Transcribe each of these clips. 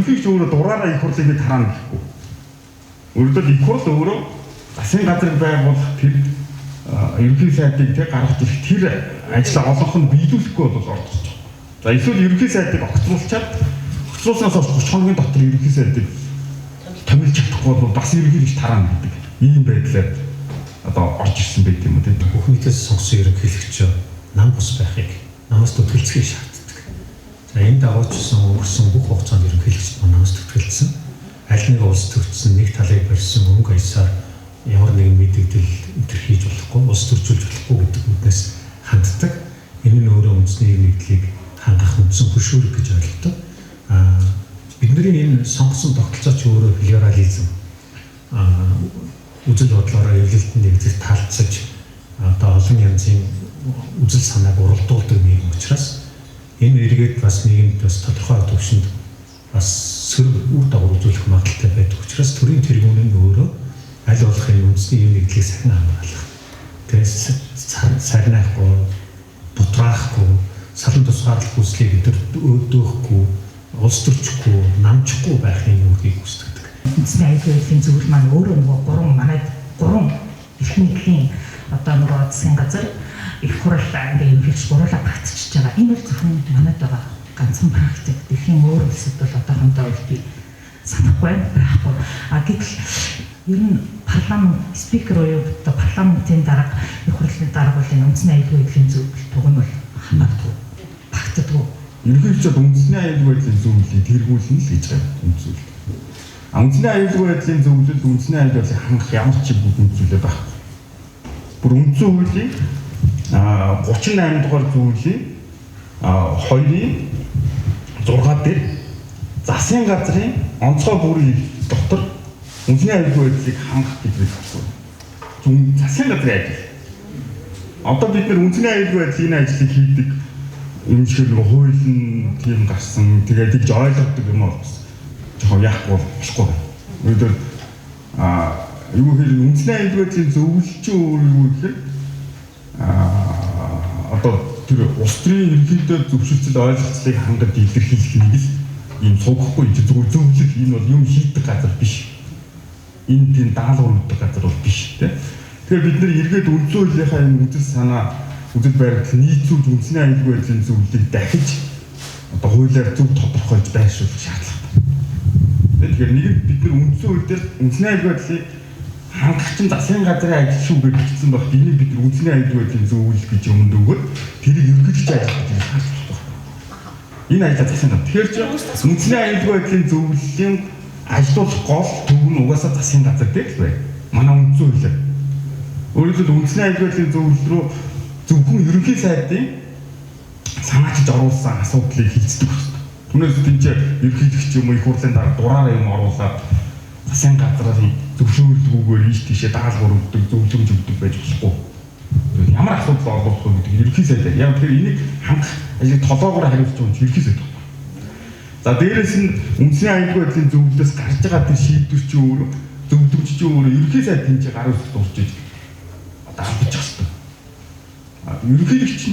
ерөнхийч өөрөө дураараа их хурлыг бид хараана гэхгүй. Өөрөлдөө их хурл өөрөө засгийн газрыг байгуулах тэр ерөнхий сайдыг тэг гаргаж ирэх тэр ажлаа олонх нь биелүүлэхгүй бол ордож байгаа. За эсвэл ерөнхий сайдыг огцруулснаас хойш 30 хоногийн дотор ерөнхий сайдыг томилж чадахгүй бол бас ерөнхийч тараана гэдэг ийм байдлаар одоо орж ирсэн байт юм уу тийм. Бүхнээс сонгосон ерөнхийлөгч нам бус байхыг намаас төтгөлцөхийг шаарддаг. За энэ дагуулжсэн өнгөрсөн бүх хугацаанд ерөнхийлөгчд намаас төтгөлдсөн. Аль нэг улс төгссөн нэг талыг барьсан өнгө аясаар ямар нэгэн мэдээлэл өнтер хийж болохгүй, улс төржүүлж болохгүй гэдэг үднээс ханддаг. Энэ нь өөрөө үндэсний нэгдлийг хангах үндсэн хөшүүрэг гэж ойлгодог. Бидний энэ сонгосон тогтолцооч өөрөө либерализм үзэл бодлороо эвлэлтэнд нэгдэж таалцаж одоо олон янзын үзэл санааг уралдуулдаг нийгэм учраас энэ эргээд бас нийгэмд бас тодорхой төвшөнд бас сөрөг үр дагавар үзүүлэх магадaltaй байдаг учраас төрийн тэргүүн нь өөрөө аль болох энэ үндэсний юм нэгдлийг сахин хамгаалах. Тэгээс сарнахгүй, бутраахгүй, салан тусгаарлах хүслийг өөдөөхгүй, улс төрчихгүй, намчихгүй байхын үүргийг хүсдэг. Үндэсний аюулгүй байдлын зөвлөл маань өөрөө нөгөө 3 эрхнийхний одоо нөгөө засгийн газар их хурал ингээ юм хийж гурлаа багтчихж байгаа. Энэ бол зөвхөн манайд байгаа ганцхан практик. Дэлхийн өөр улсад бол одоохондоо би санахгүй байхгүй. Гэтэл ер нь парламент спикер уу одоо парламентын дарга их хурлын дарга бол энэ үндэсний аюулгүй байдлын зөвлөл туг нь бол хамаагүй багтдаг. Ерөнхийдөө үндэсний аюулгүй байдлын зөвлөлийг тэргүүлнэ л гэж байгаа үндэслэл. Үндэсний аюулгүй байдлын зөвлөл үндэсний аюулгүй байдлыг хангах ямар ч бүхэн зүйлээ байхгүй. Бүр үндсэн хуулийн 38 дугаар зөвлөлийн 2-ын 6 дээр засгийн газрын онцгой бүрийн дотор үндэсний аюулгүй байдлыг хангах гэж байна. Засгийн газрын ажил. Одоо бид нэр үндэсний аюулгүй байдлын энэ ажлыг хийдэг энэ шиг нэг хууль нь тийм гарсан. Тэгээд тэгж ойлгодог юм бол жоохон яахгүй болохгүй байна. Өөрөөр юу хэрэг үндэсний аюулгүй байдлын зөвлөлчин өөрөө юу гэхээр одоо тэр улс төрийн ерөнхийдөө зөвшөөрөл ойлголцыг хангад илэрхийлэх нэг л ийм цугхгүй зүгээр зөвлөх энэ бол юм хийдэг газар биш. Энэ тийм даалгавар өгдөг газар бол биш тийм. Тэгэхээр бид нэр эргээд үндсэн хуулийнхаа энэ үзэл санаа үзэл баримтлал нийцүүлж үндэсний аюулгүй байдлын зөвлөлийг дахиж одоо хуулиар зөв тодорхойлж байршуулах шаардлагатай. Тэгэхээр нэг бид нар үндсэн хууль дээр үндэсний аюулгүй байдлыг хангах чинь засгийн газрын ажил шүү гэж бичсэн баг. Энийг бид үндэсний аюулгүй байдлын зөвлөл гэж өмнөд өгөөд тэрийг ерөнхийдөө ажиллах гэж шаардлагатай. Энэ ажил засгийн газар. Тэгэхээр ч үндэсний аюулгүй байдлын зөвлөлийн ажиллах гол төв нь угаасаа засгийн газар дээр л байна. Манай үндсэн хуулиар. Өөрөөр хэлбэл үндэсний аюулгүй байдлын зөвлөл рүү зөвхөн ерөнхий сайдын санаачиж оруулсан асуудлыг хилцдэг байна. Түүнээс тийч ерөнхийлөгч юм уу их хурлын дараа дураараа юм оруулаад засгийн газрын зөвшөөрлгүйгээр ийш тийшээ даалгавар өгдөг, зөвлөмж өгдөг байж болохгүй. Ямар асуудал олгох вэ гэдэг ерөнхий сайд. Яг тэр энийг хангах ажил толоогоор хариуцж байгаа ерөнхий сайд байна. За дээрэс нь үндэсний аюулгүй байдлын зөвлөлөөс гарч байгаа тэр шийдвэр чи өөрөө зөвлөмж чи өөрөө ерөнхий сайдын чи гар үсэлд урж иж одоо авч явах хэрэгтэй. Ерөнхийлөгч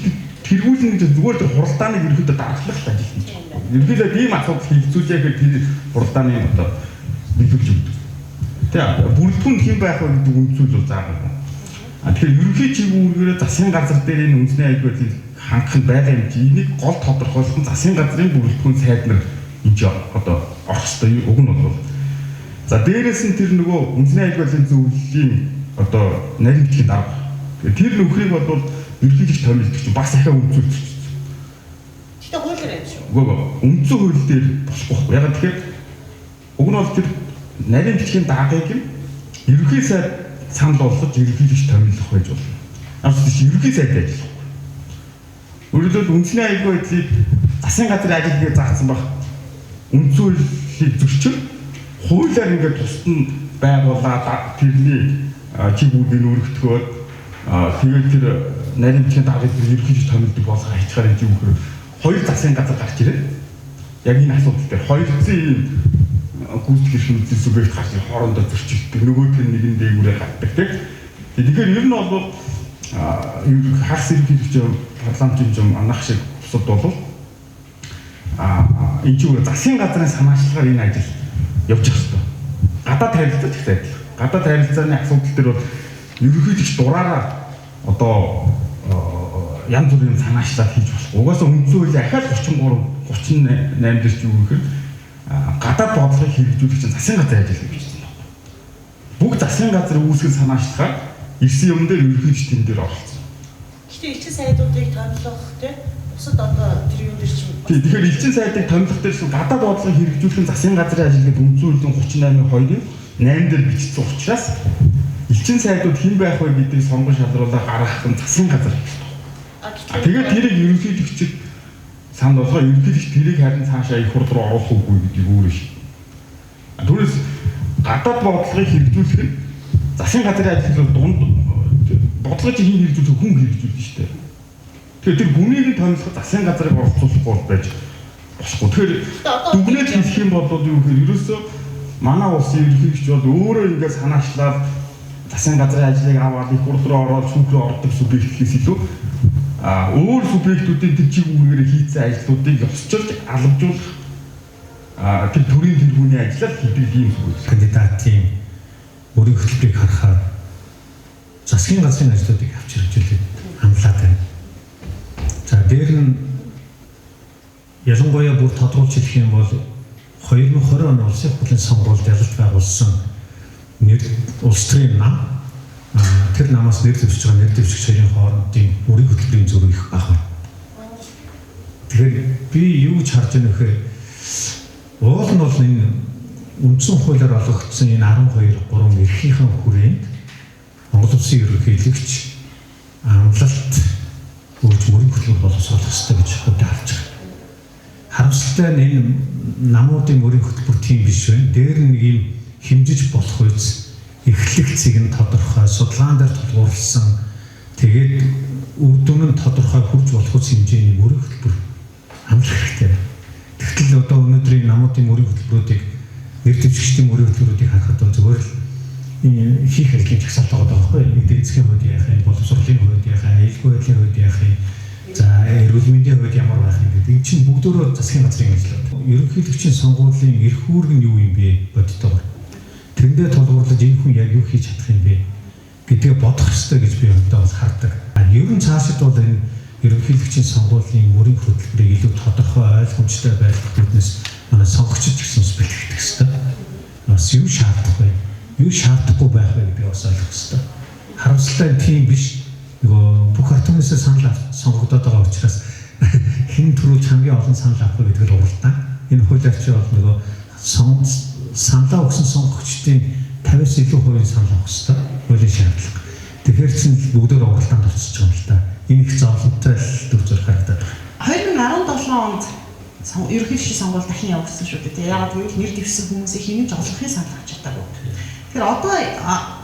тэргүүлнэ гэж зүгээр тэр хуралдааныг ерөнхийдөө дарахлах ажил хийж байгаа. Ерөнхийдөө ийм асуудал хилцүүлээ гэхээр тэр хуралдааны одоо биелүүлж өгдөг. Тэгээ бүрэлдэхүүн хэм байх вэ гэдэг үндсүүл бол заагаад байна. Тэгэхээр ерөнхий чиглэлээр засгийн газар дээр энэ үндэсний аюулгүй байдлыг хангах нь байгаа юм чи энийг гол тодорхойлох нь засгийн газрын бүрэлдэхүүн сайд нар энэ одоо орох ёстой уг нь бол. За дээрэс нь тэр нөгөө үндэсний аюулгүй байдлын зөвлөлийн одоо нарийн бичгийн дарга. Тэр нөхрийг бол ерөнхийлөгч томилдог чинь бас ахаа үнцүүлж. Гэтэ хуулиар юм шүү. Үгүй үндсэн хууль дээр болохгүй. Яг тэгэхээр уг нь бол тэр нарийн бичгийн даргыг нь ерөнхий сайд санал болгож ерөнхийлөгч томилох байж болно. Авч тийч ерөнхий сайд ажиллах. Өөрөөр хэлбэл үндэсний аюулгүй байдлыг засгийн газрын ажил гэж заасан баг. Үндсэн хуулийг зөрчил хуулиар ингээд тусад нь байгуулаад тэрний чиглэлийг өөрчлөхөд тэгээд тэр нарийн бичгийн даргыг ерөнхийлөгч томилдог болгох хичгаар юм гэхээр хоёр засгийн газар гарч ирээд яг энэ асуудал дээр хоёр зэн гүйцэтгэх хэрэгцээ субъект гарч хоорондоо зөрчилдөг. Нөгөөх нь нэгэн дээгүүрээ гаддаг тийм. Тэгэхээр ер нь бол хагас ерөнхийлөгч парламентын юм анх шиг усад бол энэ чинь засгийн газрын санаачлагаар энэ ажил явж байгаа хэрэгтэй. Гадаад харилцаа ч гэсэн адилхан. Гадаад харилцааны асуудал дээр бол ерөнхийдөө дураараа одоо янз бүрийн санаачлал хийж болох. Угаасаа үндсэн хуулийн ахаад 38 дээр ч юу гэхээр гадаад бодлогыг хэрэгжүүлэх чинь засгийн газрын ажил гэж байна. Бүх засгийн газрын үүсгэл санаачлагаар ирсэн юм дээр ерөнхийдөө тэн дээр оролцсон. Гэхдээ элчин сайдуудыг томилох тийм бусад одоо тэр юм дээр чинь тэгэхээр элчин сайдыг томилох дээр гадаад бодлогыг хэрэгжүүлэх нь засгийн газрын ажил гэдэг үндсэн хуулийн 38-2-ын 8 дээр бичсэн учраас элчин сайдууд хэн байх вэ гэдгийг сонгон шалруулаад гаргах нь засгийн газар. Тэгээд тэрийг ерөнхийлөгчд санд болгоо ерөнхийлөгч тэрийг харин цаашаа их хурд руу оруулах үгүй гэдгийг өөрөө шийд. Түүнээс гадаад бодлогыг хэрэгжүүлэх нь засгийн газрын ажил бол дунд бодлогыг хэн хэрэгжүүлэх хүн хэрэгжүүлдэг шүү дээ. Тэгэхээр тэр бүнийг нь томилох засгийн газрыг оролцуулахгүй байж болохгүй. Тэгэхээр дүгнэлт хийх юм бол юу гэхээр ерөөсөө манай улсын ерөнхийлөгч бол өөрөө ингээд санаачлаад засгийн газрын ажлыг аваад их хурд руу ороод шүүх рүү ордог субъектлээс илүү өөр субъектүүдийн тэр чиг үүргээр хийцэн ажлуудыг ёсчилж алгажуулах тэр төрийн тэргүүний ажиллал хийдэг юм зүйл. Кандидатын өөрийн хөтөлбөрийг харахаар засгийн газрын ажлуудыг авч хэрэгжүүлээд хандлаад байна. За дээр нь ялангуяа бүр тодруулж хэлэх юм бол 2020 оны улсын хурлын сонгуульд ялалт байгуулсан улс төрийн нам тэр намаас нэр дэвшиж байгаа нэр дэвшигч хоёрын хоорондын өөрийн хөтөлбөрийн зөрүү их бага. Тэгэхээр би юу гэж харж байна вэхээр уул нь бол энэ үндсэн хуулиар олгогдсон энэ 12.3 эрхийнхэн хүрээнд Монгол Улсын ерөнхийлөгч амлалт өгж мөрийн хөтөлбөр боловсруулах ёстой гэж харж байгаа. Харамсалтай нь энэ намуудын мөрийн хөтөлбөр тийм биш байна. Дээр нь нэг юм хэмжиж болох үз эхлэгцийг нь тодорхой судалгаан дээр тулгуурласан тэгээд өвдөм нь тодорхой хүрж болох үс хэмжээний мөрийн хөтөлбөр амлах хэрэгтэй. Тэгтэл одоо өнөөдрийн намуудын мөрийн хөтөлбөрүүдийг нэр дэвшигчдийн мөрийн хөтөлбөрүүдийг харахад бол зүгээр л хийх ажлын чагсаалт байгаа байхгүй юу? Эдийн засгийн хувьд яах юм, боловсролын хувьд яах юм, ээлгүй байдлын хувьд яах юм, за эрүүл мэндийн хувьд ямар байх юм гэдэг. Энэ чинь бүгдөө засгийн газрын ажил. Ерөнхийлөгчийн сонгуулийн эрх үүрэг нь юу юм бэ бодтойгоор. Тэрэндээ тулгуурлаж энэ хүн яг юу хийж чадах юм бэ гэдгээ бодох ёстой гэж би одоо бол хардаг. Ер нь цаашид бол энэ ерөнхийлөгчийн сонгуулийн мөрийн хөтөлбөрийг илүү тодорхой ойлгомжтой байлгах үүднээс манай сонгогчид гэсэн ус бэлтгэх ёстой. Бас юу шаардах вэ? Юу шаардахгүй байх вэ гэдгийг бас ойлгох ёстой. Харамсалтай тийм биш. Нөгөө бүх ард түмнээс санал сонгогдоод байгаа учраас хэн төрүүлж хамгийн олон санал авах вэ гэдгээр уралдаан. Энэ хуулиар чи бол нөгөө саналаа өгсөн сонгогчдын 50-аас илүү хувийн санал авах ёстой. Хуулийн шаардлага. Тэгэхээр чинь бүгдөө уралдаанд орцож байгаа юм л да. Энэ их зовлонтой төв зураг харагдаад байна. 2017 онд ерөнхийлөгчийн сонгуул дахин явагдсан шүү дээ. Яагаад гэвэл нэр дэвшсэн хүмүүсийг хинэмж олохын санал авч чадаагүй. Тэгэхээр одоо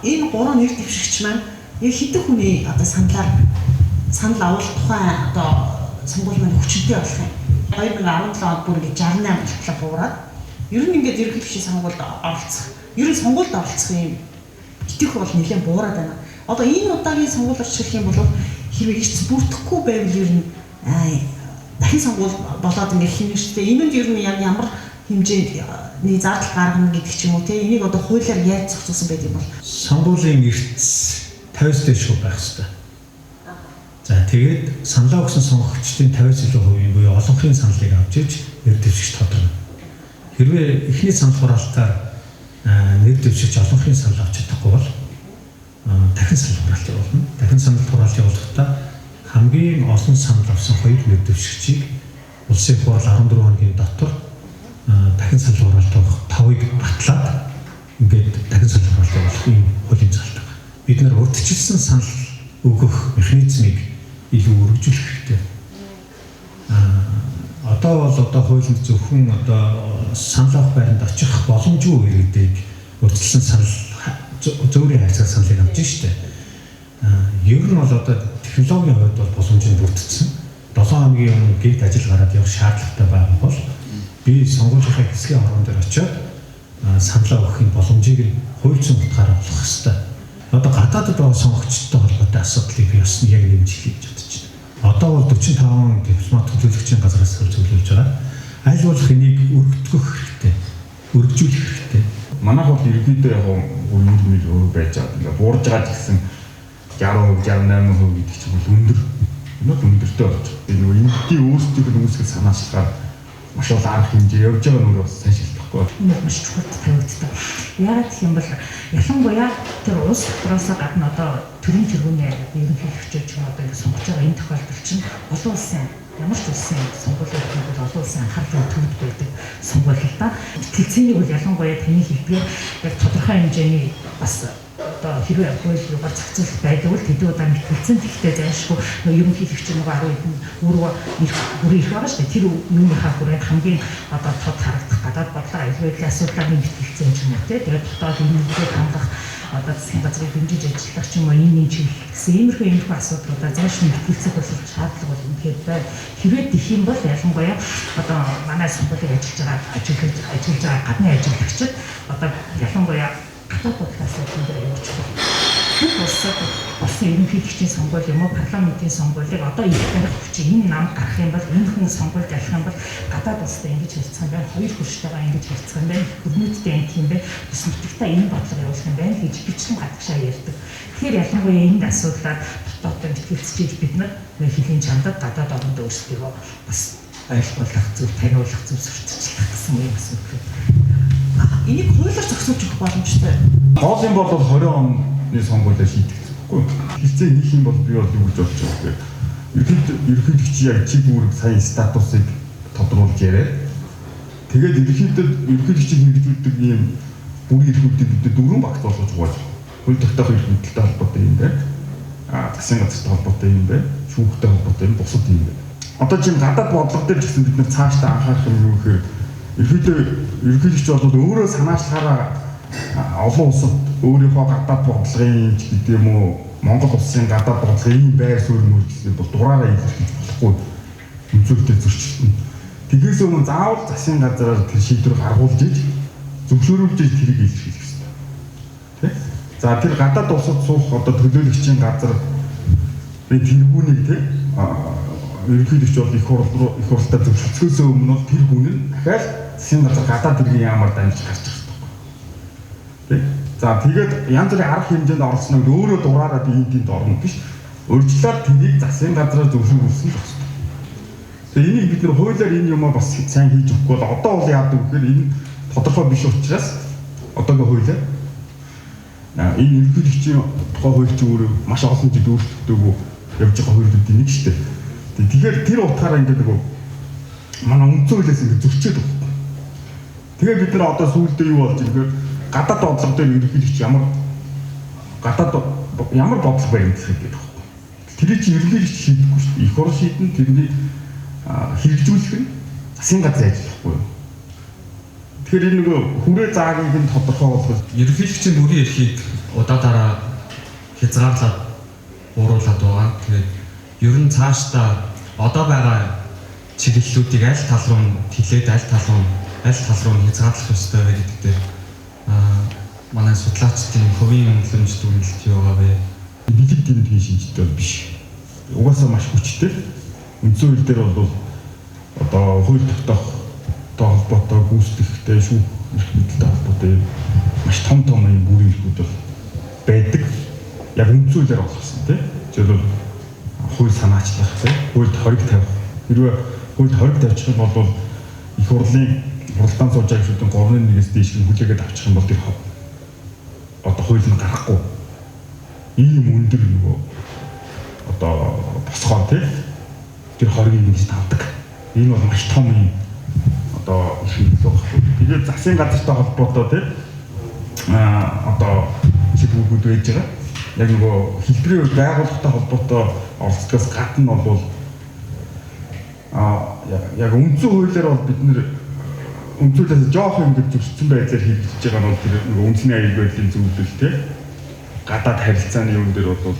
энэ гурван нэр дэвшигч маань яг хэдэн хүний одоо санал авах тухай одоо сонгуул маань хүчтэй болох юм. 2017 онд бүр ингэ 68 болтлоо буураад ер нь ингээд ерөнхийлөгчийн сонгуульд оролцох. Ер нь сонгуульд оролцох юм итгэх бол нэлээд буураад байна. Одоо энэ удаагийн сонгууль орчих юм бол хэрвээ ихч бүрдэхгүй байвал ер нь дахин сонгуул болоод ингээд хийнэштэй. Энэнд ер нь ямар хэмжээний зардал гаргана гэдэг ч юм уу те энийг одоо хуулиар яаж зохицуулсан байдаг юм бол сонгуулийн эрдэс 50-аас дээш байх хэрэгтэй. За тэгээд саналаа өгсөн сонгогчдын 50-аас илүү хувийн буюу олонхын саналыг авч иж нэр дэвшигч тодорхой. Хэрвээ эхний санал хураалтаар нэр дэвшигч олонхын санал авч чадахгүй бол дахин санал хураалт явуулна. Дахин санал хураалт явуулахдаа хамгийн олон санал авсан хоёр нэр дэвшигчийг улсын хурал 14 хоногийн дотор дахин санал хураалт авах 5-ыг батлаад ингээд дахин санал хураалт явуулах юм хуулийн залтаг. Бид нар урьдчилсан санал өгөх механизмыг илүү өргөжүүлэх хэрэгтэй. Одоо бол хуулинд зөвхөн санал авах байранд очих боломжгүй иргэдийг урьдчилсан санал зөвөрийн хайцаг саналыг авч штэ. Ер нь бол технологийн хувьд бол боломжтой бүрдсэн. 7 хоногийн өмнө гэрд ажил гараад явах шаардлагатай байгаа бол би сонгуулийн хэсгийн орон дээр очиод саналаа өгөх боломжийг хууль зүйн утгаараа олох хэрэгтэй. Гадаадд байгаа сонгогчдтой холбоотой асуудлыг би бас яг нэмж хэлье гэж бодож байна. Одоо бол 45 дипломат төлөөлөгчийн газраас зөвлөж байгаа. аль болох энийг өргөдгөх хэрэгтэй. Өргөжүүлэх хэрэгтэй. Манайх бол ерөнхийдөө яг өөр байж байгаа. Ингээд буурж байгаа гэсэн 60%, 68% гэдэг чинь бол өндөр. Энэ өндөртэй болж байгаа. Энэ энэний өөрсдийнх нь үүсгэл санаачлахаар маш олон арга хэмжээ явж байгаа нь өөрөө сайн шилдэхгүй. Энэ маш чухал тавигддаг. Яг гэх юм бол ялангуяа тэр улс дотроос гадна одоо төрийн тэргүүний ерөнхийлөгчөө ч юм одоо ингэ сонгож байгаа энэ тохиолдол чинь олон улсын ямар ч улсын сонгуулийн бол олон улсын анхаарлын төвд байдаг сонгуул л да. Тэлцээнийг бол ялангуяа таны хэлдгээр яг тодорхой хэмжээний бас одоо хэрвээ хууль руугаар зохицуулах байдаг бол тэд удаа мэдүүлсэн. Гэхдээ зайлшгүй ерөнхийлөгч нөгөө 10 хэдэн бүрийн их байгаа шүү дээ. Тэр юуныхаа хүрээнд хамгийн одоо тод харагдах гадаад бодлого аюулгүй асуудлаар мэдүүлсэн юм уу те. Тэгээд дотоод энэнийг хангах одоо засгийн газрыг дэмжиж ажиллах ч юм уу энэ чиглэл гэсэн иймэрхүү асуудлуудаа зайлшгүй мэдүүлэх бол шаардлага бол үнэхээр байна. Хэрвээ дэх юм бол ялангуяа одоо манай сонгуулийн ажиллаж байгаа гадны ажиллагчид одоо ялангуяа гадаад бодлого асуудлын дээр явж байгаа. Бид болсон ерөнхийлөгчийн сонгуул юм уу парламентын сонгуулийг одоо их барих хүч энэ нам гарах юм бол энэ хүн сонгуульд ялах юм бол гадаад улстай ингэж харьцах юм байна. Хоёр хурцтайгаа ингэж харьцах юм байна. Хөрмөдтэй анх юм байна. Бас нутагтаа энэ бодлого явуулах юм байна гэж бичлэн гадагшаа ярьдаг. Тэгэхээр ялангуяа энэ асуудлаар дотоод мэтгэлцэж бид нар хэлийн чандад гадаад оронд өөрсдөө бас ойлгуулах зөв таниулах зөв сурталчлах гэсэн юм асуудал. Энийг хуулиар зохицуулж өгөх боломжтой. Хоол юм бол 20 оны сонгуулиар шийдэгдэхгүй. Хилцээ нэг юм бол би бол юу гэж бодож байгаа вэ? Ерөнхийлөгч яг чиг үүрэг сайн статусыг тодруулж яриад тэгээд ерөнхийлөгчийг хэрэгжүүлдэг ийм бүрийн эрхүүдийг бид 4 багт болгож байгаа. Хууль тогтоох эрхүүдтэй холбоотой юм байна. Засгийн газартай холбоотой юм байна. Шүүхтэй холбоотой юм, бусад юм байна. Одоо чинь гадаад бодлого дээр ч гэсэн бид нар цаашдаа анхаарах юм юу гэхээр ерөнхийлөгч бол өөрөө санаачлахаараа олон улсад өөрийнхөө гадаад бодлогын гэдэг юм уу Монгол улсын гадаад бодлогын байр суурь мөр гэсэн бол дураараа илэрхийлж болохгүй өнцгөлтэй зөрчилдөн. Тэгээс өмнө заавал засгийн газараар тэр шийдвэр гаргуулж иж зөвшөөрүүлж иж тэрийг илэрхийлэх хэрэгтэй. Тэ? За тэр гадаад улсад суух одоо төлөөлөгчийн газар тэргүүнийг тэ ерөнхийлөгч бол их хурлаа зөвшөөрөхөөс өмнө бол тэр хүн нь дахиад засгийн газар гадаад тэргийн яамаар дамжиж гарч ирэх хэрэгтэй. Тэ? За тэгээд янз бүрийн арга хэмжээнд оролцсноо өөрөө дураараа би энд орно биш. Урьдчилаад тэрийг засгийн газараа зөвшөөрүүлсэн л байна. Тэгээд энийг бид нэр хуулиар энэ юмаа бас сайн хийж өгөхгүй бол одоо бол яадаг вэ гэхээр энэ тодорхой биш учраас одоогийн хуулиар энэ ерөнхийлөгчийн тухай хууль чинь өөрөө маш олон жил өөрчлөгдөөгүй явж байгаа хуулиудын нэг шүү дээ. Тэгэхээр тэр утгаараа ингээд нөгөө манай үндсэн хуулиас ингээд зөрчөөд байгаа. Тэгээд бид нар одоо сүүлдээ юу болж байгаа гэхээр гадаад бодлого дээр ерөнхийлөгч ямар бодлого байна гэсэн гэдэг байна. Тэр чинь ерөнхийлөгч шийдэхгүй шүү дээ. Их хурл шийдэн тэрний хэрэгжүүлэх нь засгийн газрын ажил байхгүй юу? Тэгэхээр энэ нөгөө хүрээ заагийг нь тодорхой болгох ерөнхийлөгчийн бүрийн эрхийг удаадараа хязгаарлаад бууруулад байгаа. Тэгээд ер нь цаашдаа одоо байгаа чиглэлүүдийг аль тал руу хилээд аль тал руу хязгаарлах ёстой вэ гэдэг дээр манай судлаачдын хувийн үнэлэмж дүгнэлт юу байгаа вэ? Билег тэмдгийн шинжтэй биш. Угаасаа маш хүчтэй. Үндсэн хууль дээр бол одоо хууль тогтоохтой холбоотой гүйцэтгэхтэй шүүх эрх мэдэлтэй холбоотой маш том юм бүрийн эрхүүд бол байдаг. Яг үндсэн хуулиар олгосон тийм. Жишээлбэл хууль санаачлах тийм. Хуульд хориг тавих. Хэрвээ хуульд хориг тавьчих юм бол их хуралдаан сууж байгаа гишүүдийн 3-1-ээс дээш хүлээгээд авчих юм бол тэр одоо хууль нь гарахгүй. Ийм өндөр нөгөө одоо босгоо тийм. Тэр хоргийг ингэж тавдаг. Энэ бол маш том юм одоо их хэлбэл багхгүй. Тэгээд засгийн газартай холбоотой тийм одоо чиглэлүүд байж байгаа. Яг нөгөө хэлбэрийн байгууллагатай холбоотой оролцохоос гадна бол яг үндсэн хуулиар бол бид нэр үндсүүлээс жоох юм гэж зөрчсөн байдлаар хийгдэж байгаа нь бол тэр нөгөө үндэсний аюулгүй байдлын зөвлөл тийм гадаад харилцааны юм дээр бол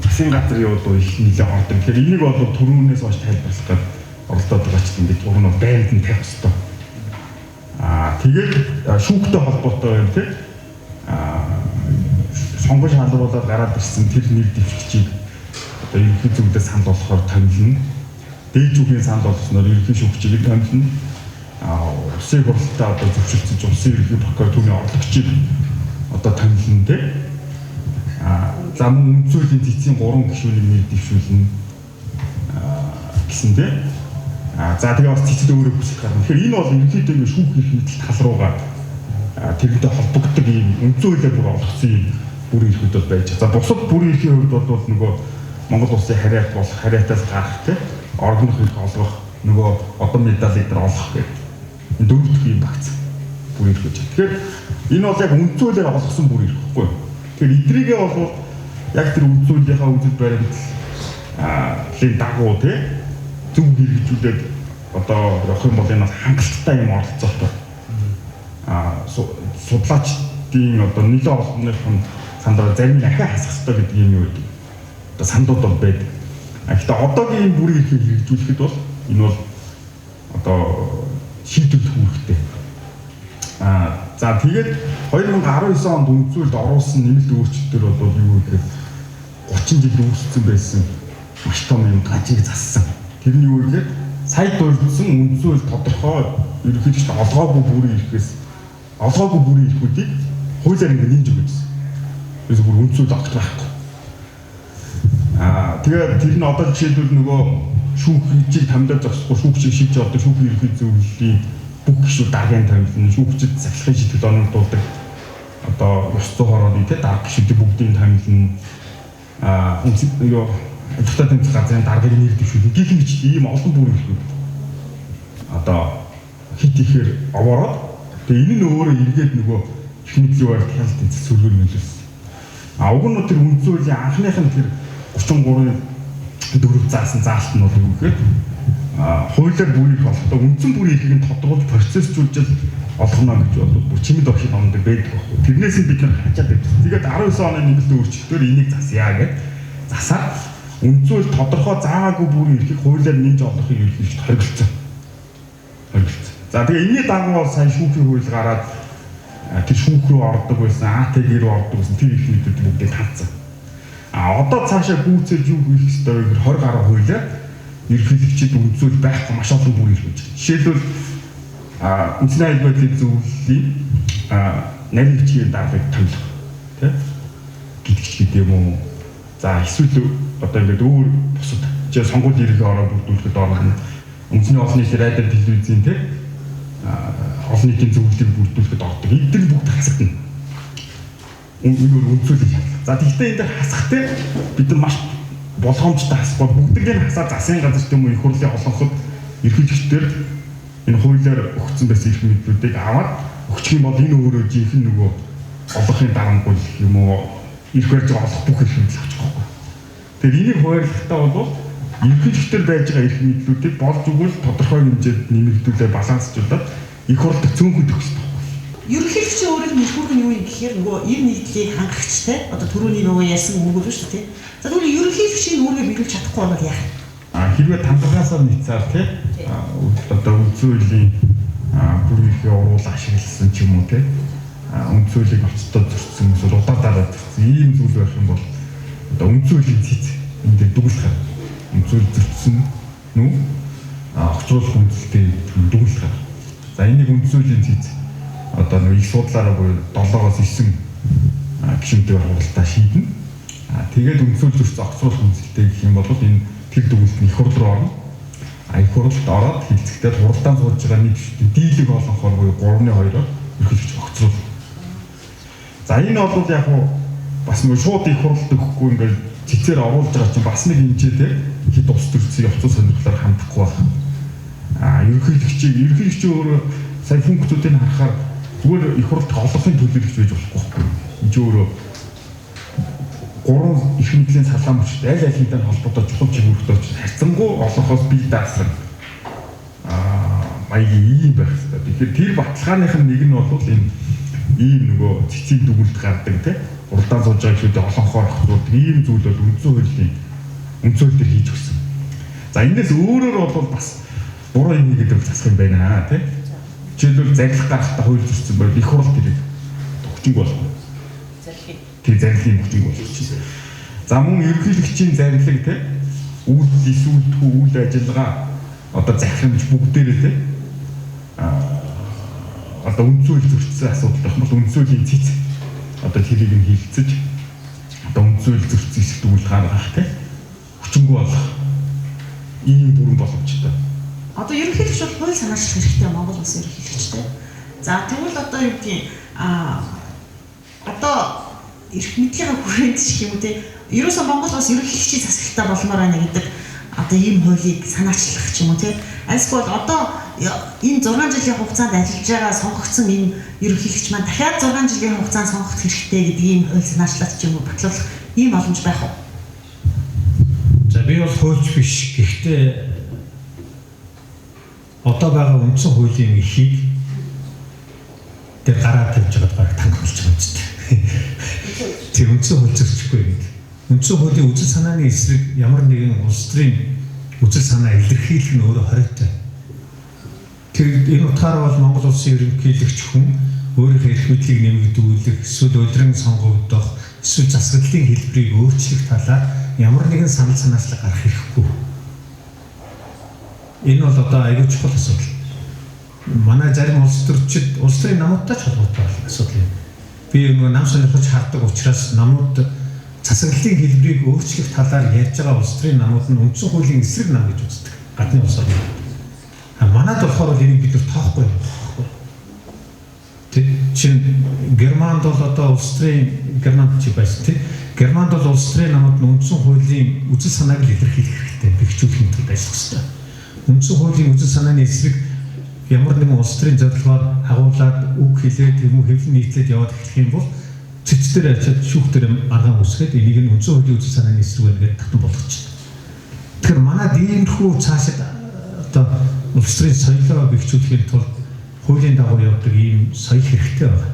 засгийн газрын бол их нэлээд ордог. Тэгэхээр энийг бол түрүүнээс хойш тайлбарлах гэж оролдоод байгаа ч ингэж уг нь байранд нь тавих хэрэгтэй. Тэгээд шүүхтэй холбоотой юм тийм сонгуул шалгуулаад гараад ирсэн тэр нэр дэвшигчийг одоо ерөнхий зөвлөлд санд болохоор томилно. дээлжүүхийн санд болсноор ерөнхий шүүгчийг томилно. Улсын хурлаа одоо зөвшөөрсөн улсын ерөнхий прокуратурын орлогчийг одоо томилно те. За мөн үндсүүлийн цэцгийн 3 гишүүнийг нэр дэвшүүлнэ гэсэн те. За тэгээ бас цэцэд өөрөө хүсэж гарна. Тэгэхээр энэ бол ерөнхийдөө шүүх эрх мэдэл тал руугаа тэрнтэй холбогддог ийм үндсэн хуулиар бүр олгосон юм бүрийн эрхүүд бол байж. За бусад бүрийн эрхийн хувьд бол нөгөө Монгол улсын хариат болох хариатаас гарах те оргон эрхийг олгох нөгөө одоо медалийг дээр олгох гэдэг энэ дөрөвдөх юм багц бүрийн эрх гэж. Тэгэхээр энэ бол яг үндсэн хуулиар олгосон бүрийн эрх гэхгүй. Тэгэхээр эдрийгээ бол яг тэр үндсэн хуулийнхаа үзэл баримтлалын дагуу те зөв хэрэгжүүлээд одоо явах юм бол энэ бас хангалттай юм оролцоотой. Судлаачдын одоо нэлээд олонныхон сандаа зарим нь ахиа хасах хэрэгтэй гэдэг юм юу гэдэг. Одоо сандууд бол байдаг. Гэхдээ одоогийн энэ бүрийн эрхийг хэрэгжүүлэхэд бол энэ бол одоо шийдвэрлэх үүрэгтэй. За тэгээд 2019 онд үндсүүлд оруулсан нэмэлт өөрчлөлтөөр бол юу гэхээр 30 жил үүссэн байсан маш том юм гажиг зассан. Тэрний юу гэхээр сая дурдсан үндсүүл тодорхой ерөнхийдөө олгоогүй бүрийн эрхүүдийг хуулиар ингэ нэмж өгсөн. Тэрс бүр үндсүүл огт байхгүй. Тэгээд тэр нь одоо жишээлбэл нөгөө шүүхчийг тамдаад зогсохгүй шүүгчийг шийдэж одоо шүүхийн ерөнхий зөвлөлийн бүх гишүүд даргын томилно, шүүгчид сахилгын шийдвэрт оногдуулдаг одоо ёс зүйн хорооны тэ дарга гишүүдийн бүгдийн томилно. Үнэхээр нөгөө ажилтны тэмцэх газрын даргыг нэр дэвшүүлнэ. Гэх мэт ийм олон бүрийн эрхүүд одоо хит ихээр овоороод тэгээ энэ нь өөрөө эргээд нөгөө их мэдлийн барилт хяналтын зөвлөгөөр нөлөөлсөн. Уг нь тэр үндсэн хуулийн анхных нь тэр 33-4 заасан заалт нь бол юу гэхээр хуулиар бүрийг олохдоо үндсэн бүрийн эрхийг нь тодруулж процессжуулж олгоно гэж бол бүр чимэд огт номд байдаг байхгүй. Тэрнээс нь бид нар хачаад байсан. Тэгээд 19 оны нэмэлт өөрчлөлтөөр энийг засъя гэж засаад үндсүүл тодорхой заагаагүй бүрийн эрхийг хуулиар нэмж олохыг ерөнхийдөө хоригдсон. За тэгээ энэний дагуу бол сайн шүүхийн хууль гараад тэр шүүх рүү ордог байсан, АТГ рүү ордог байсан тэр эрх мэдүүд бүгдийг хандсан. Одоо цаашаа гүйцээж юу хийх ёстой вэ гэхээр 20 гаруй хуулиар ерөнхийлөгчид үндсүүл байхгүй маш олон бүрийн эрх гэж. Жишээлбэл үндэсний аюул байдлын зөвлөлийн нарийн бичгийн даргаыг томилох тийм гэдэг юм уу. За эсвэл одоо ингээд өөр бусад жишээ сонгуульд ирэх ороо бүрдүүлэхэд орно. Үндэсний олон нийтийн радио телевизийн тийм олон нийтийн зөвлөлийг бүрдүүлэхэд ордог. Эдгээр бүгд хасагдана. Үндсүүлийг хянах. За тэгвэл энэ дээр хасахтай бид нар маш болгоомжтой хасахгүй бүгдийг нь хасаад засгийн газар тийм үү их хурлын олонход ерөнхийлөгчдөр энэ хуулиар өгсөн байсан эрх мэдлүүдийг аваад өгчих юм бол энэ өөрөө жинхэнэ нөгөө олонхын дарамтгүй юм уу эрх барьж олох бүх эрх мэдэл авчих واخгүй. Тэгэхээр энийг хуваарлахтаа бол ерөнхийлөгчдөр байж байгаа эрх мэдлүүдийг болж өгвөл тодорхой хэмжээнд нэмэгдүүлээ балансжуулаад их хурлд цөөнхөд өгөх хэрэгтэй. Ерөнхийлөгчийн өөрөөр нэрхүүрх нь юу юм гэхээр нөгөө ир нийтлийг хангахчтай одоо түрүүний нөгөө ярьсан үг л шүү дээ. За тэгвэл ерөнхийлөгчийн үүргээ биелүүлж чадахгүй бол яах вэ? Хэрвээ тамгаасаар нийцаар тий одоо үндсэн хуулийн бүрийн эрхийг уруул ашигласан ч юм уу тий үндсэн хуулийг оцтод зөрчсөн эсвэл удаадаараа зөрчсөн ийм зүйл байх юм бол одоо үндсэн хуулийн цэц энэ дээр дүгнэлт үндсэн хууль зөрчсөн нү огцруулах үндсэлтэй дүгнэлт. За энийг үндсэн хуулийн цэц одоо нэг их судлаараа буюу 7-оос 9 гишүүнтэй хуралдаа шийднэ. Тэгээд үндсэн хууль зөрчсөн огцруулах үндсэлтэй гэх юм бол энэ тэр дүгнэлт нь их хурл руу орно. Их хурлд ороод хилцэгдээд хуралдаан сууж байгаа нэг дийлэг олонхоор буюу 3-2-оор ерөнхийлөгч огцруулна. За энэ бол яг бас нэг шууд их хуралд өгөхгүй ингээд цэцээр оруулж байгаа чинь бас нэг хэмжээтэй хэд ус төрцийг явцсан сонирхлоор хандахгүй байна. Ерөнхийлөгчийн өөрөө сая функцүүдийг харахаар зүгээр их хурлд олонхын төлөөлөгч байж болохгүй. Энд чинь өөрөө 3 их мэдлийн салаан мөчтэй аль алинтай холбоотой чухал чиглэлтэй харьцангуй олонхоос бие даасан маягийн ийм байх хэрэгтэй. Тэгэхээр тэр баталгааных нь нэг нь бол энэ ийм нөгөө цэцэг дүгнэлт гардаг тийм уралдаан сууж байгаа гişүүдээ олонхоор хавруулдаг ийм зүйл бол үндсэн хууль дээр хийж өгсөн. За энэс өөрөөр бол бас буруу юм гэдэг засах юм байна тийм. Жишээлбэл зарилах гарахтаа хууль зөрчсөн бол их хурл тэрийг төгчинг болгоно. Тэг зарилын хүчин болж байна. За мөн ерөнхийлөгчийн зарилэг те үйл эсвэл үйл ажиллагаа одоо захирамж бүгдээрээ те одоо үндсүүл зөрчсөн асуудал байх бол үндсүүлийн цэц одоо тэрийг нь хилцэж одоо үндсүүл зөрчсөн хэсэгт үйл гаргах те хүчингүй болох ийм бүрэн боломжтой. Одоо ерөнхийлөгч бол хууль санаачлах хэрэгтэй Монгол улсын ерөнхийлөгчтэй. За тэгвэл одоо юу гэдгийг одоо эрх мэдлийн хүрээнд ч юм уу те ерөөсөө Монгол улс ерөнхийлөгчийн засаглалтаа болмоор байна гэдэг одоо ийм хуулийг санаачлах ч юм уу те альсгүй одоо энэ 6 жилийн хугацаанд ажиллаж байгаа сонгогдсон энэ ерөнхийлөгч маань дахиад 6 жилийн хугацаанд сонгох хэрэгтэй гэдэг ийм хууль санаачлалт ч юм уу батлуулах ийм боломж байх уу? За би бол хуульч биш. Гэхдээ одоо байгаа үндсэн хуулийн эхийг тэр гараа тавьж байгаа баг танх болж байгаа юм чинь. Тэр үндсэн хууль зөрчихгүй юм. Үндсэн хуулийн үзэл санааны эсрэг ямар нэгэн улс төрийн үзэл санаа илэрхийлэх нь өөрөө хориотой. Тэр энэ утгаараа бол Монгол улсын ерөнхийлөгч хүн өөрийнхөө эрх мэдлийг нэмэгдүүлэх, эсвэл удирдан сонгогдох, эсвэл засаглалын хэлбэрийг өөрчлөх талаар ямар нэгэн санал санаачлал гарах хэрэггүй. Энэ бол одоо аюул чухал асуудал. Манай зарим улс төрийн намуудтай ч холбоотой асуудал юм. Би нөгөө нам сонирхож хардаг учраас намууд засаглалын хэлбэрийг өөрчлөх талаар ярьж байгаа улс төрийн намууд нь үндсэн хуулийн эсрэг нам гэж үздэг. Гадны улсууд. Манайд болохоор энийг бид нар тоохгүй. Тэг чин Германд бол одоо улс төрийн Германд чи байсан тий. Германд бол улс төрийн намууд нь үндсэн хуулийн үзэл санааг илэрхийлэх хэрэгтэй, бэхжүүлэх тул ажиллах хэрэгтэй. Үндсэн хуулийн үзэл санааны эсрэг ямар нэгэн улс төрийн зорилгоор агуулад үг хэлээд юм хэвлэн нийтлээд яваад эхлэх юм бол цэцдэр ачаад шүүхтэр аргаан үсгээд энийг нь үндсэн хуулийн үзэл санааны эсрэг байна гэдэг татан болгочих. Тэгэхээр манайд иймэрхүү цаашид одоо улс төрийн соёлоо бэхжүүлэхийн тулд хуулийн дагуу явдаг ийм соёл хэрэгтэй байна.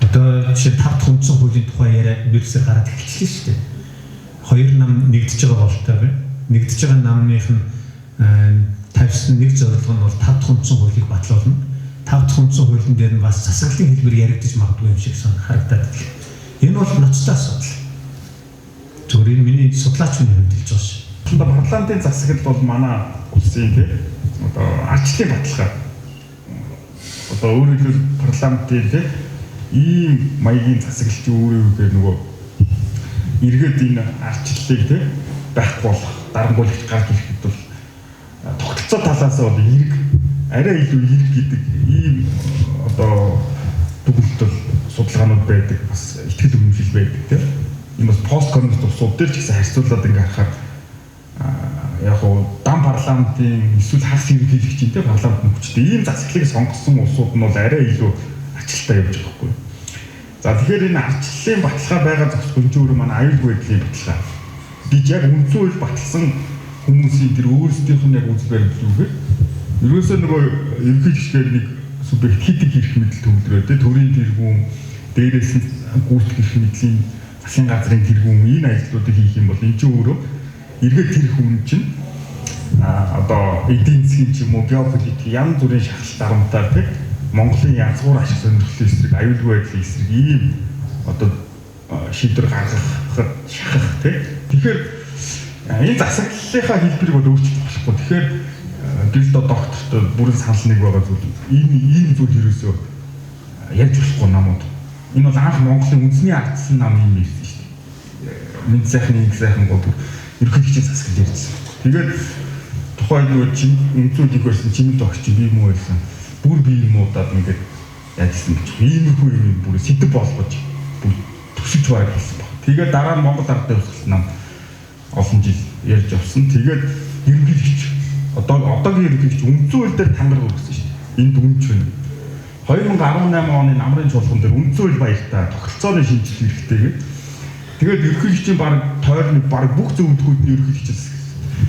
Одоо жишээ 5 дахь үндсэн хуулийн тухай яриа бэрсээр гараад эхэлчихлээ шүү дээ. 2 нам нэгдэж байгаа болтой байна. Нэгдэж байгаа намных нь тавьсан нэг зорилго нь бол 5 дахь үндсэн хуулийг батлуулна. 5 дахь үндсэн хуулийн дээр нь бас засаглалын хэлбэр яригдаж магадгүй юм шиг харагдаад байна. Энэ бол ноцтой асуудал. Зүгээр миний судлаач хүн хөндлөж байгаа шүү. Одоо парламентын засаглал бол манай улсын тийм одоо арчлалын баталгаа. Одоо өөрөөр хэлбэл парламентын тийм ийм маягийн засаглалч өөрөөр нөгөө эргээд энэ арчлалыг тийм байхгүй болох дарангуйлагч гарч ирэхэд бол тогтолцоо талаас бол эрг арай илүү эрг гэдэг ийм одоо дүгнэлт бол судалгаанууд байдаг бас ихтгэл үнэмшил байдаг тийм энэ бас посткоммунист улсууд дээр ч гэсэн харьцуулаад ингээ харахад яг гоо дан парламентын эсвэл хагас ерөнхийлөгчийн тийм парламентын хүчтэй ийм засаглалыг сонгосон улсууд нь бол арай илүү ачлалтай явж байгаа хгүй. За тэгэхээр энэ арчлалын баталгаа байгаа зохисгүй өөрөө манай аюулгүй байдлын баталгаа. Бид яг үндсэн хууль баталсан хүмүүсийн тэр өөрсдийнх нь яг үзэл баримт зүгээр ерөөсөө нөгөө ерөнхийлөгчдэр нэг субъект хийдэг эрх мэдэл төвлөрөө тэ төрийн тэргүүн дээрээс нь гүйцэтгэх эрх мэдлийн засгийн газрын тэргүүн энэ ажлуудыг хийх юм бол энэ чинь өөрөө эргээд тэр хүн чинь одоо эдийн засгийн ч юм уу геополитик янз бүрийн шахалт дарамтаар тэ Монголын язгуур ашиг сонирхлын эсрэг аюулгүй байдлын эсрэг ийм одоо шийдвэр гаргахад шахах тийм. Тэгэхээр энэ засаглалынхаа хэлбэрийг бол өөрчлөх болохгүй. Тэгэхээр гэлдо доктортой бүрэн санал нэг байгаа зүйл. Ийм зүйл ерөөсөө ярьж болохгүй намууд. Энэ бол анх Монголын үндэсний ардсан нам юм байсан шүү дээ. Нэг сайхан нэг сайхан гол ерөнхийлөгчийн засаглал ярьсан. Тэгээд тухайн нөгөө үнцүүдийг байсан чимэд огч би юм уу байсан. Бүр би юм удаад ингээд яажсан гэж. Иймэрхүү юм бүр сэдв болгож бүр төсөж байгаа гэсэн баг. Тэгээд дараа нь Монгол ардын усгал нам олон жил ярьж авсан. Тэгээд ерөнхийлөгч одоогийн ерөнхийлөгч үндсэн хууль дээр тангараг өгсөн шүү дээ. Энд үнч байна. 2018 оны намрын чуулган дээр үндсэн хууль баяртай тогтолцооны шинжилгээ хэрэгтэй гэдэг. Тэгээд ерөнхийлөгчийн баг тойрны баг бүх зөвлөгөөд нь ерөнхийлөгчөөс.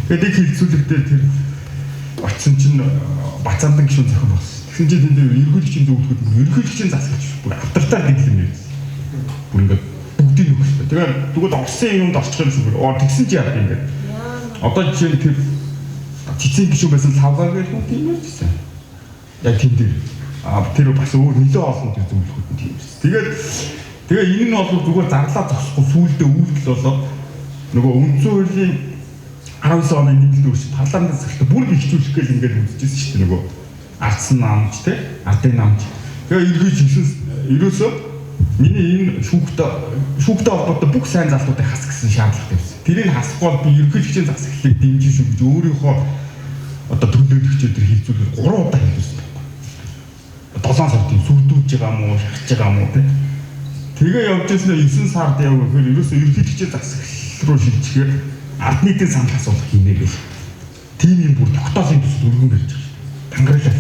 Тэгээд нэг хэлцүүлэгдээ тэр очсон чинь Бацаандан гишүүн зохион болсон. Тэгсэн чинь тэнд ерөнхийлөгчийн зөвлөгөөд ерөнхийлөгчийн засагч бүр авторитар дэглэм юм. Бүр ингээд бүгдийг өгсөн. Тэгээд тэгвэл Оросын юмд орчих юм шиг тэгсэн чи яах юм ингээд. Одоо жишээ нь тэр цэцэн гишүүн байсан лавгаа гэх юм тийм үү гэсэн. Яг тийм дээр тэр бас өөр нөлөө олон тэр зөвлөхүүд нь тийм үү. Тэгээд энэ нь бол зүгээр зарлаа зогсохгүй сүүлдээ үйлдэл болоо нөгөө үндсэн хуулийн 19 оны нэмэлт өөрчлөлт парламентын засаглалтаа бүр бэхжүүлэх гэж ингээд үзчихсэн шүү дээ нөгөө ардсан намж те ардын намж. Тэгээ эргэж хэлсэн ерөөсөө миний энэ шүүхтэй холбоотой бүх сайн залтуудыг хас гэсэн шаардлагатай байсан. Тэрийг хасахгүй бол би ерөнхийлөгчийн засаглалыг дэмжин шүү гэж өөрийнхөө одоо төлөөлөгчөөр хэлцүүлэх 3 удаа хэлсэн байхгүй. 7 сард юм сүрдүүлж байгаа мó, шахаж байгаа мó те. Тэгээ явж ирсэн 9 сард явах гэхээр ерөөсөө ерөнхийлөгчийн засаглал руу шилжчихээр ард нийтийн санал асуулах хийнэ гэж. Тийм юм бүр тогтоолын төсөл өргөн барьж байгаа. Тангаралаа.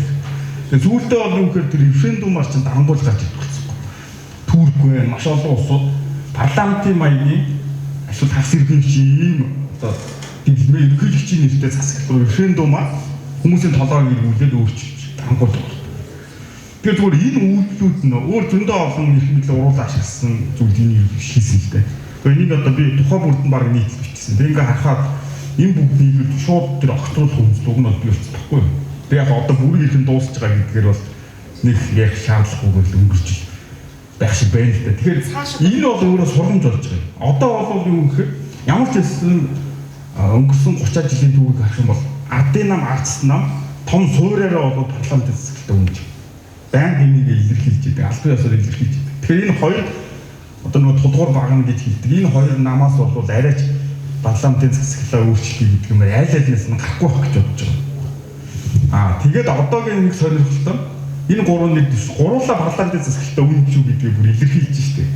Тэгээ зүйлдээ бол юу гэхээр тэр референдумаар чинь дарангуул гарч ирчихсэн. Туркгүй маш олон улсууд парламентын маягийн эсвэл хагас иргэншийн ийм одоо дэглэмээ ерөнхийлөгчийн нэртэй засаглал референдумаар хүмүүсийн толгойг эргүүлээд өөрчилж дарангуул байна. Тэгэхээр зүгээр энэ үйлдэлүүд нь өөр зөндөө олон их мэдлэг уруулаа ашигласан зүйлийг хийсэн л дээ. Тэгээ энийг одоо би тухайн бүрдэнд баг нийтлж бичсэн. Тэгээ ингээ харахад энэ бүгдийг шууд тэр огтруулах үндэслэг нь бол би болчихдохгүй. Тэгээ яг одоо бүрийг ихэн дуусч байгаа гэдгээр бол нэг яг шаардлагагүй л өнгөрч байх шиг байна л да. Тэгэхээр энэ бол өөрөө сургамж болж байгаа. Одоо бол юу гэхээр ямар ч хэлсэн өнгөрсөн 30 жилийн түүхийг харах юм бол ардын нам ардсан нам том суураараа бол парламентын засаглалтаа өмнөж байнга энийг илэрхийлж идэг, албан ёсоор илэрхийлж идэг. Тэгэхээр энэ хоёр одоо нөгөө тулгуур багна гэж хэлдэг. Энэ хоёр намаас бол арайч парламентын засаглалаа өөрчлөлт гэдэг юм айл алнаас нь гарахгүй байх гэж бодож байгаа. Тэгээд одоогийн нэг сонирхолтой энэ гурван нэг гурлаа парламентын засаглалтаа өмнөж юу гэдгийг бүр илэрхийлж штеп.